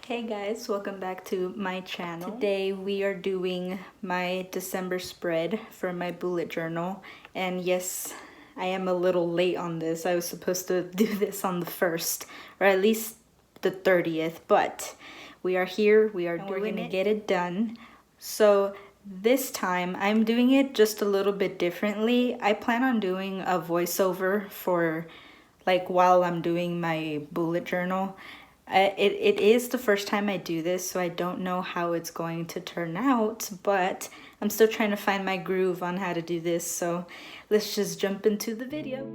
Hey guys, welcome back to my channel. Today we are doing my December spread for my bullet journal. And yes, I am a little late on this. I was supposed to do this on the 1st, or at least the 30th, but we are here, we're gonna get it done. So this time I'm doing it just a little bit differently. I plan on doing a voiceover for like while I'm doing my bullet journal. It is the first time I do this, so I don't know how it's going to turn out, but I'm still trying to find my groove on how to do this, so let's just jump into the video.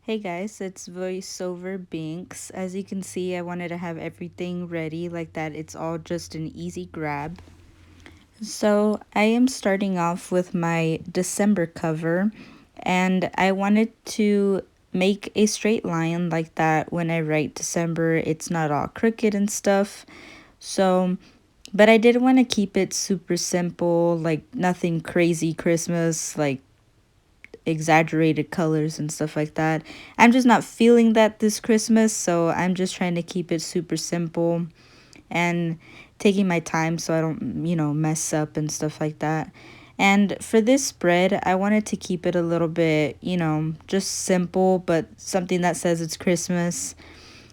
Hey guys, it's voiceover Binx. As you can see, I wanted to have everything ready like that. It's all just an easy grab. So I am starting off with my December cover, and I wanted to make a straight line like that. When I write December, it's not all crooked and stuff. So, but I did want to keep it super simple, like nothing crazy Christmas, like exaggerated colors and stuff like that. I'm just not feeling that this Christmas, so I'm just trying to keep it super simple and taking my time so I don't, mess up and stuff like that. And for this spread, I wanted to keep it a little bit, just simple, but something that says it's Christmas.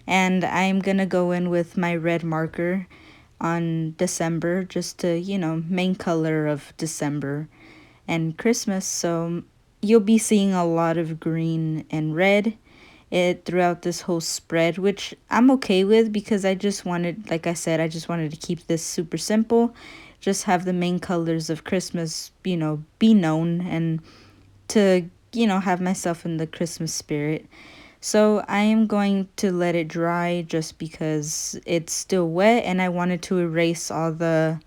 And I'm going to go in with my red marker on December, just to, main color of December and Christmas. So you'll be seeing a lot of green and red throughout this whole spread, which I'm okay with because I just wanted, like I said, I just wanted to keep this super simple, just have the main colors of Christmas, be known, and to, have myself in the Christmas spirit. So I am going to let it dry just because it's still wet, and I wanted to erase all the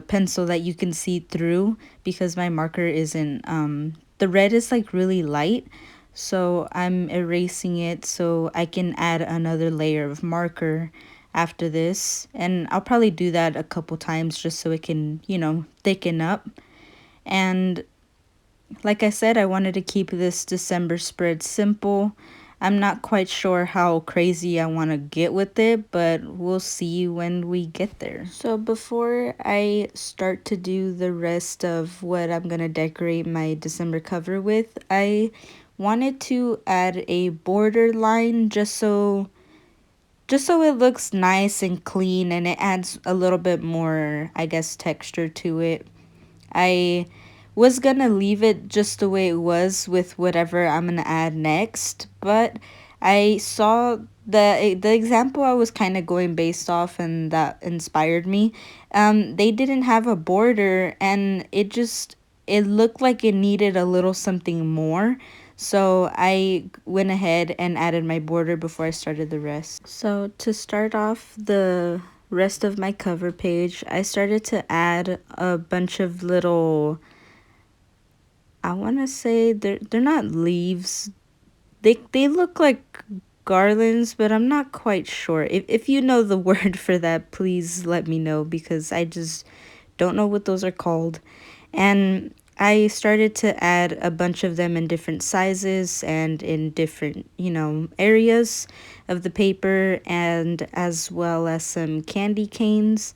pencil that you can see through, because my marker isn't the red is like really light, so I'm erasing it so I can add another layer of marker after this. And I'll probably do that a couple times just so it can, thicken up. And like I said, I wanted to keep this December spread simple. I'm not quite sure how crazy I want to get with it, but we'll see when we get there. So before I start to do the rest of what I'm going to decorate my December cover with, I wanted to add a border line just so it looks nice and clean, and it adds a little bit more, I guess, texture to it. I was gonna leave it just the way it was with whatever I'm gonna add next, but I saw the example I was kind of going based off, and that inspired me. They didn't have a border, and it looked like it needed a little something more. So I went ahead and added my border before I started the rest. So to start off the rest of my cover page, I started to add a bunch of little, I want to say they're not leaves. They look like garlands, but I'm not quite sure. If you know the word for that, please let me know, because I just don't know what those are called. And I started to add a bunch of them in different sizes and in different, areas of the paper, and as well as some candy canes.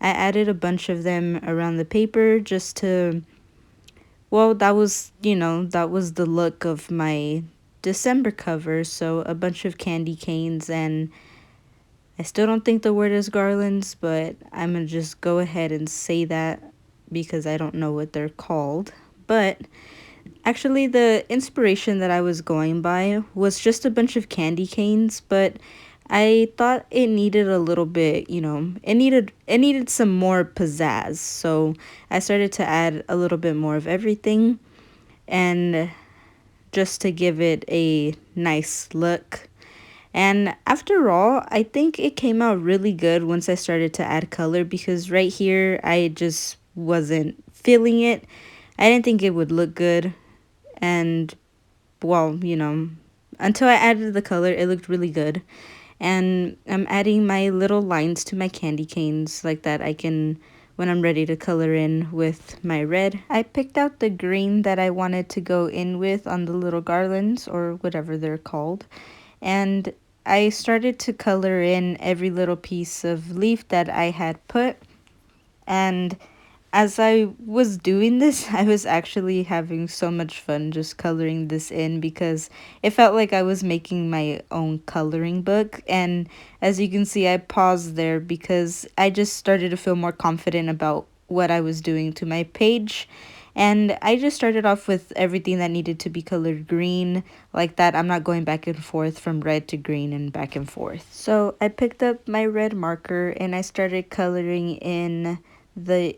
I added a bunch of them around the paper just to, well, that was the look of my December cover. So a bunch of candy canes, and I still don't think the word is garlands, but I'm going to just go ahead and say that because I don't know what they're called. But actually, the inspiration that I was going by was just a bunch of candy canes, but I thought it needed a little bit, it needed some more pizzazz. So I started to add a little bit more of everything, and just to give it a nice look. And after all, I think it came out really good once I started to add color, because right here I just wasn't feeling it. I didn't think it would look good. And, well, until I added the color, it looked really good. And I'm adding my little lines to my candy canes like that. I can when I'm ready to color in with my red. I picked out the green that I wanted to go in with on the little garlands, or whatever they're called. And I started to color in every little piece of leaf that I had put. And as I was doing this, I was actually having so much fun just coloring this in because it felt like I was making my own coloring book. And as you can see, I paused there because I just started to feel more confident about what I was doing to my page. And I just started off with everything that needed to be colored green, like that. I'm not going back and forth from red to green and back and forth. So I picked up my red marker and I started coloring in the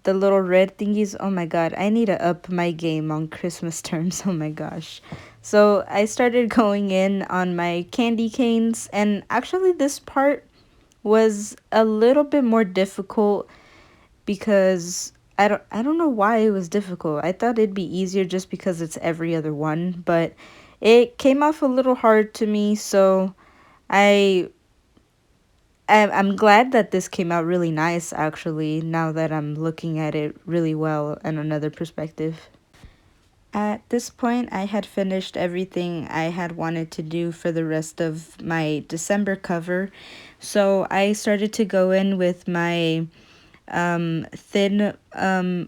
little red thingies. Oh my god, I need to up my game on Christmas terms. Oh my gosh. So I started going in on my candy canes, and actually this part was a little bit more difficult because I don't know why it was difficult. I thought it'd be easier just because it's every other one, but it came off a little hard to me, so I I'm glad that this came out really nice, actually, now that I'm looking at it really well and another perspective. At this point, I had finished everything I had wanted to do for the rest of my December cover. So I started to go in with my thin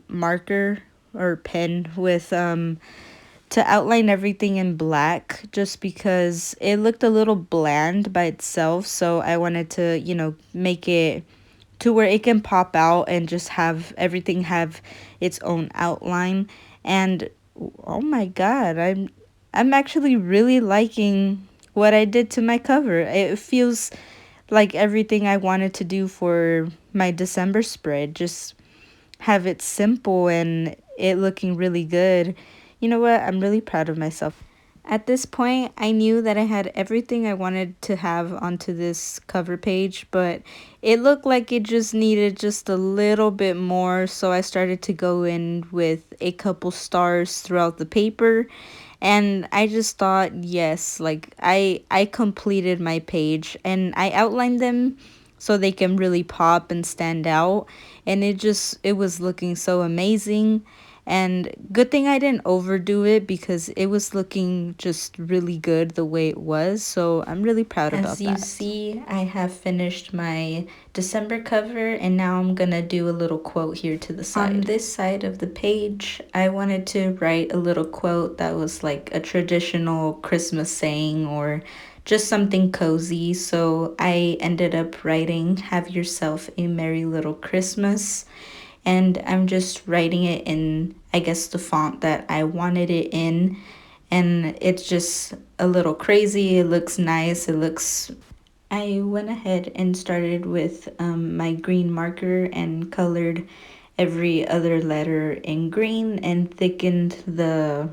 marker or pen with to outline everything in black just because it looked a little bland by itself. So I wanted to, make it to where it can pop out and just have everything have its own outline. And oh my god, I'm actually really liking what I did to my cover. It feels like everything I wanted to do for my December spread. Just have it simple and it looking really good. You know what? I'm really proud of myself. At this point, I knew that I had everything I wanted to have onto this cover page, but it looked like it just needed just a little bit more, so I started to go in with a couple stars throughout the paper. And I just thought, yes, like I completed my page and I outlined them so they can really pop and stand out, and it was looking so amazing. And good thing I didn't overdo it because it was looking just really good the way it was. So I'm really proud about that. As you see, I have finished my December cover, and now I'm gonna do a little quote here to the side. On this side of the page, I wanted to write a little quote that was like a traditional Christmas saying or just something cozy. So I ended up writing, "Have yourself a merry little Christmas." And I'm just writing it in, I guess, the font that I wanted it in. And it's just a little crazy. It looks nice. I went ahead and started with my green marker and colored every other letter in green and thickened the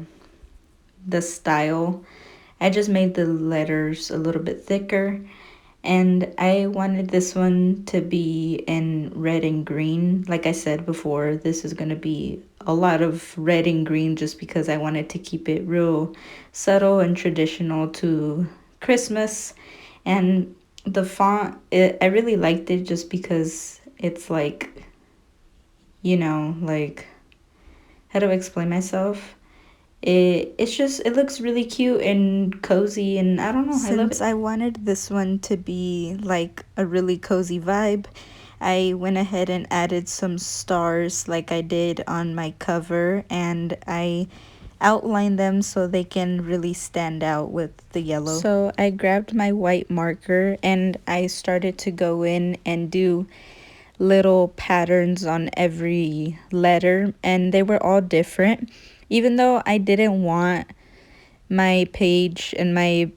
style. I just made the letters a little bit thicker, and I wanted this one to be in red and green. Like I said before, this is going to be a lot of red and green just because I wanted to keep it real subtle and traditional to Christmas. And the font, I really liked it just because it's like, like, how do I explain myself? It looks really cute and cozy, and I don't know, I love it. Since I wanted this one to be like a really cozy vibe, I went ahead and added some stars like I did on my cover, and I outlined them so they can really stand out with the yellow. So I grabbed my white marker and I started to go in and do little patterns on every letter, and they were all different. Even though I didn't want my page and my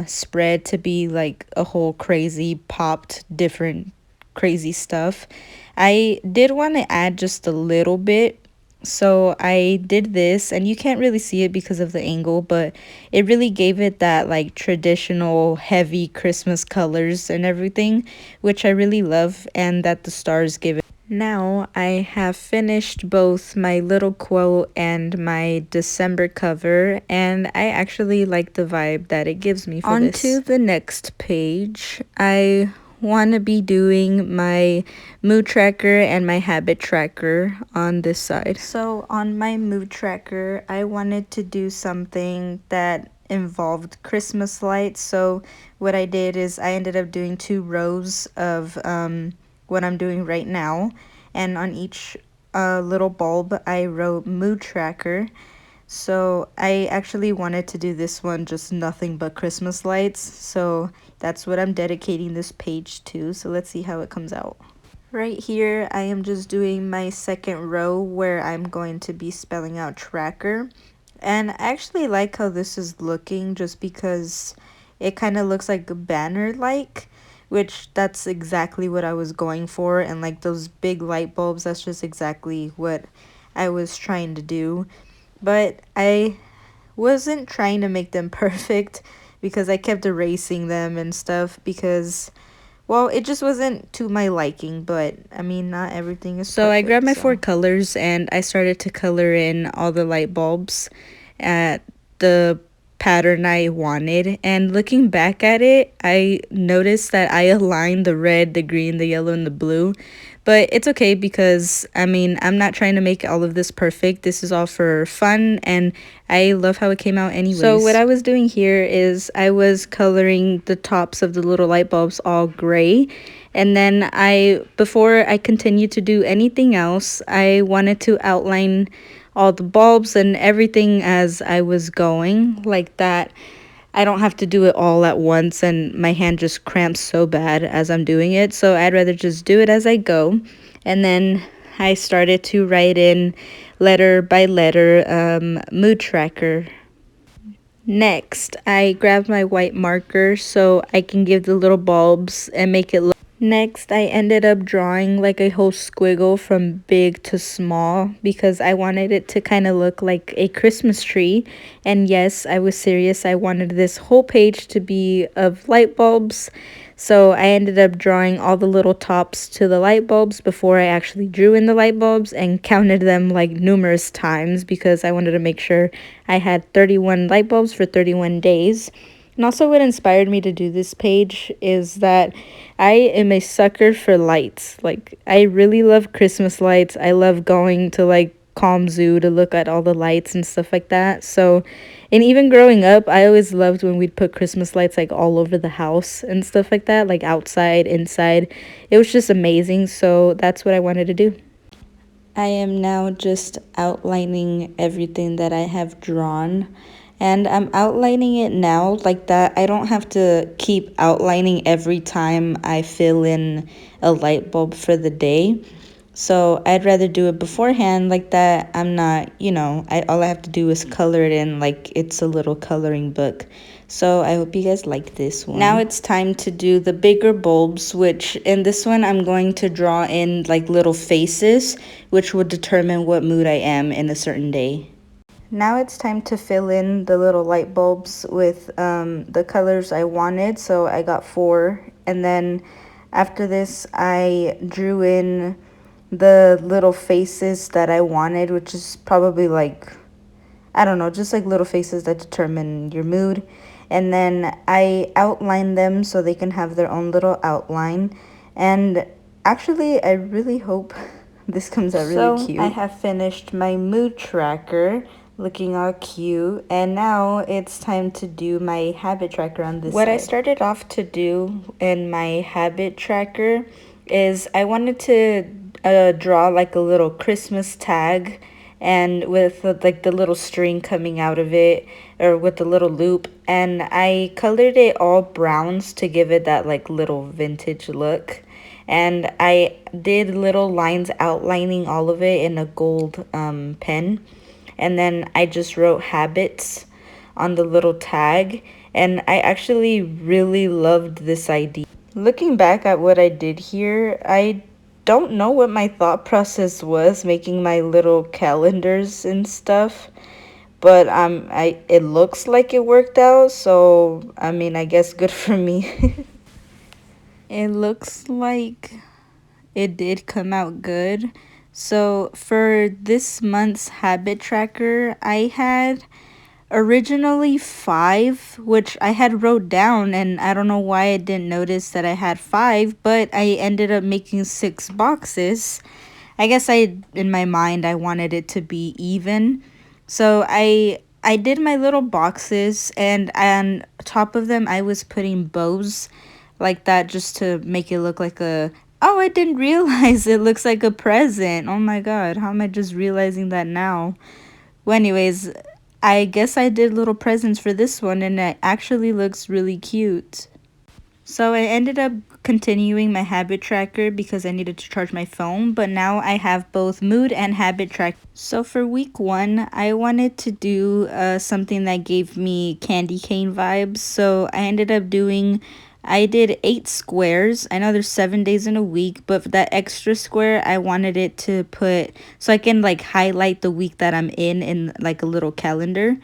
spread to be like a whole crazy popped different crazy stuff, I did want to add just a little bit. So I did this, and you can't really see it because of the angle, but it really gave it that like traditional heavy Christmas colors and everything, which I really love, and that the stars give it. Now I have finished both my little quote and my December cover, and I actually like the vibe that it gives me for this. On to the next page, I want to be doing my mood tracker and my habit tracker on this side. So on my mood tracker, I wanted to do something that involved Christmas lights. So what I did is I ended up doing 2 rows of what I'm doing right now. And on each little bulb, I wrote mood tracker. So I actually wanted to do this one just nothing but Christmas lights. So that's what I'm dedicating this page to. So let's see how it comes out. Right here, I am just doing my second row where I'm going to be spelling out tracker. And I actually like how this is looking just because it kind of looks like a banner like, which that's exactly what I was going for. And like those big light bulbs, that's just exactly what I was trying to do. But I wasn't trying to make them perfect because I kept erasing them and stuff because, well, it just wasn't to my liking. But I mean, not everything is so perfect. I grabbed my 4 colors and I started to color in all the light bulbs at the pattern I wanted. And looking back at it, I noticed that I aligned the red, the green, the yellow, and the blue. But it's okay because, I mean, I'm not trying to make all of this perfect. This is all for fun, and I love how it came out anyways. So what I was doing here is I was coloring the tops of the little light bulbs all gray. And then before I continued to do anything else, I wanted to outline all the bulbs and everything as I was going like that. I don't have to do it all at once and my hand just cramps so bad as I'm doing it. So I'd rather just do it as I go. And then I started to write in letter by letter mood tracker. Next, I grabbed my white marker so I can give the little bulbs and make it look. Next, I ended up drawing like a whole squiggle from big to small because I wanted it to kind of look like a Christmas tree. And yes, I was serious. I wanted this whole page to be of light bulbs. So I ended up drawing all the little tops to the light bulbs before I actually drew in the light bulbs and counted them like numerous times because I wanted to make sure I had 31 light bulbs for 31 days. And also what inspired me to do this page is that I am a sucker for lights. Like, I really love Christmas lights. I love going to like Calm Zoo to look at all the lights and stuff like that. So, and even growing up, I always loved when we'd put Christmas lights like all over the house and stuff like that, like outside, inside. It was just amazing. So that's what I wanted to do. I am now just outlining everything that I have drawn. And I'm outlining it now like that. I don't have to keep outlining every time I fill in a light bulb for the day. So I'd rather do it beforehand like that. I'm not, all I have to do is color it in like it's a little coloring book. So I hope you guys like this one. Now it's time to do the bigger bulbs, which in this one I'm going to draw in like little faces, which would determine what mood I am in a certain day. Now it's time to fill in the little light bulbs with the colors I wanted. So I got 4. And then after this, I drew in the little faces that I wanted, which is probably like, I don't know, just like little faces that determine your mood. And then I outlined them so they can have their own little outline. And actually, I really hope this comes out really cute. I have finished my mood tracker, looking all cute, and now it's time to do my habit tracker on this side. I started off to do in my habit tracker is I wanted to draw like a little Christmas tag, and with like the little string coming out of it, or with the little loop, and I colored it all browns to give it that like little vintage look. And I did little lines outlining all of it in a gold pen. And then I just wrote habits on the little tag. And I actually really loved this idea. Looking back at what I did here, I don't know what my thought process was making my little calendars and stuff. But it looks like it worked out. So, I mean, I guess good for me. It looks like it did come out good. So for this month's habit tracker, I had Originally 5, which I had wrote down, and I don't know why I didn't notice that I had 5, but I ended up making 6 boxes. I guess in my mind I wanted it to be even. So I did my little boxes, and on top of them I was putting bows like that just to make it look like a, oh, I didn't realize it looks like a present. Oh my god, how am I just realizing that now? Well, anyways, I guess I did little presents for this one, and it actually looks really cute. So I ended up continuing my habit tracker because I needed to charge my phone, but now I have both mood and habit track. So for week 1, I wanted to do something that gave me candy cane vibes. So I did 8 squares. I know there's 7 days in a week, but for that extra square, I wanted it to put so I can like highlight the week that I'm in like a little calendar.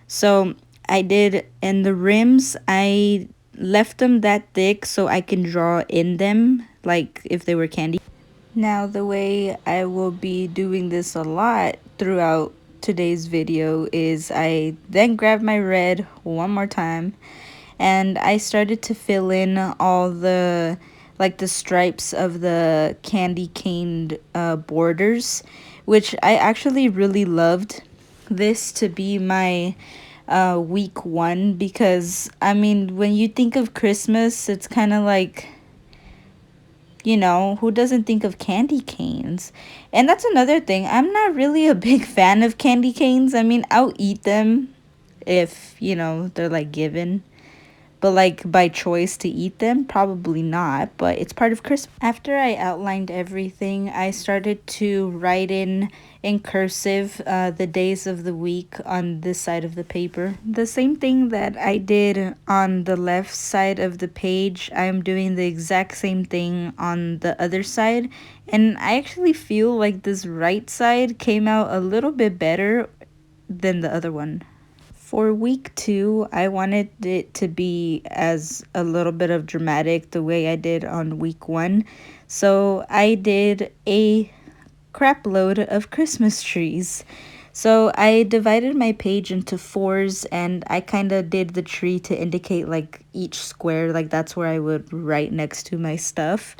So I did, and the rims, I left them that thick so I can draw in them like if they were candy. Now the way I will be doing this a lot throughout today's video is I then grab my red one more time, and I started to fill in all the like the stripes of the candy caned borders, which I actually really loved this to be my week 1, because I mean when you think of Christmas, it's kind of like, you know, who doesn't think of candy canes? And that's another thing, I'm not really a big fan of candy canes. I mean, I'll eat them if, you know, they're like given, but like by choice to eat them, probably not, but it's part of Christmas. After I outlined everything, I started to write in cursive the days of the week on this side of the paper. The same thing that I did on the left side of the page, I'm doing the exact same thing on the other side. And I actually feel like this right side came out a little bit better than the other one. For week 2, I wanted it to be as a little bit of dramatic the way I did on week 1. So I did a crap load of Christmas trees. So I divided my page into 4s, and I kind of did the tree to indicate like each square, like that's where I would write next to my stuff.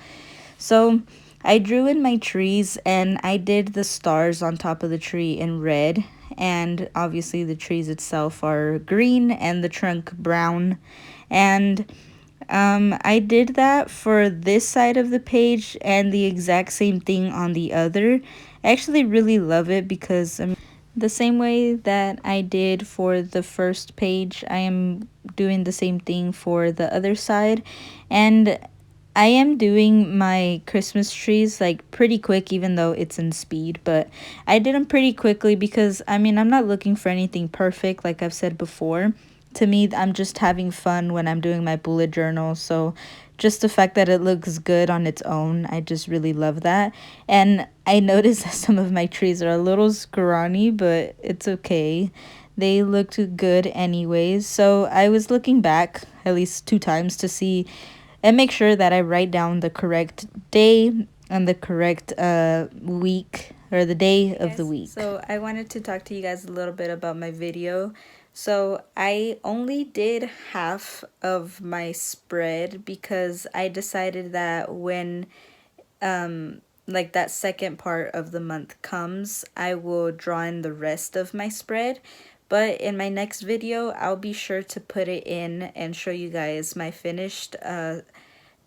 So I drew in my trees, and I did the stars on top of the tree in red, and obviously the trees itself are green and the trunk brown. And I did that for this side of the page and the exact same thing on the other. I actually really love it because the same way that I did for the first page, I am doing the same thing for the other side. And I am doing my Christmas trees like pretty quick, even though it's in speed, but I did them pretty quickly because I mean, I'm not looking for anything perfect, like I've said before. To me, I'm just having fun when I'm doing my bullet journal. So just the fact that it looks good on its own, I just really love that. And I noticed that some of my trees are a little scrawny, but it's okay. They looked good anyways. So I was looking back at least 2 times to see and make sure that I write down the correct day and the correct week, or the day of the week. So I wanted to talk to you guys a little bit about my video. So I only did half of my spread because I decided that when like that second part of the month comes, I will draw in the rest of my spread. But in my next video, I'll be sure to put it in and show you guys my finished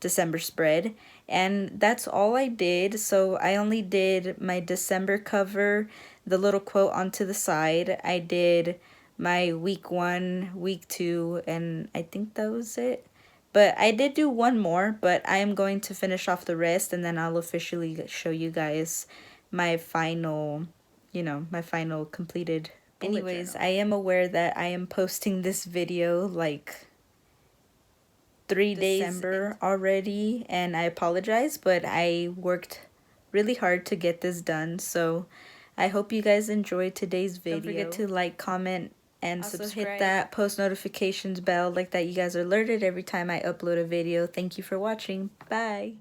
December spread. And that's all I did. So I only did my December cover, the little quote onto the side. I did my week 1, week 2, and I think that was it. But I did do one more, but I am going to finish off the rest, and then I'll officially show you guys my final, you know, my final completed bullet Anyways, journal. I am aware that I am posting this video like 3 days December already, and I apologize, but I worked really hard to get this done. So I hope you guys enjoyed today's video. Don't forget to like, comment, and also subscribe. Hit that post notifications bell like that you guys are alerted every time I upload a video. Thank you for watching. Bye.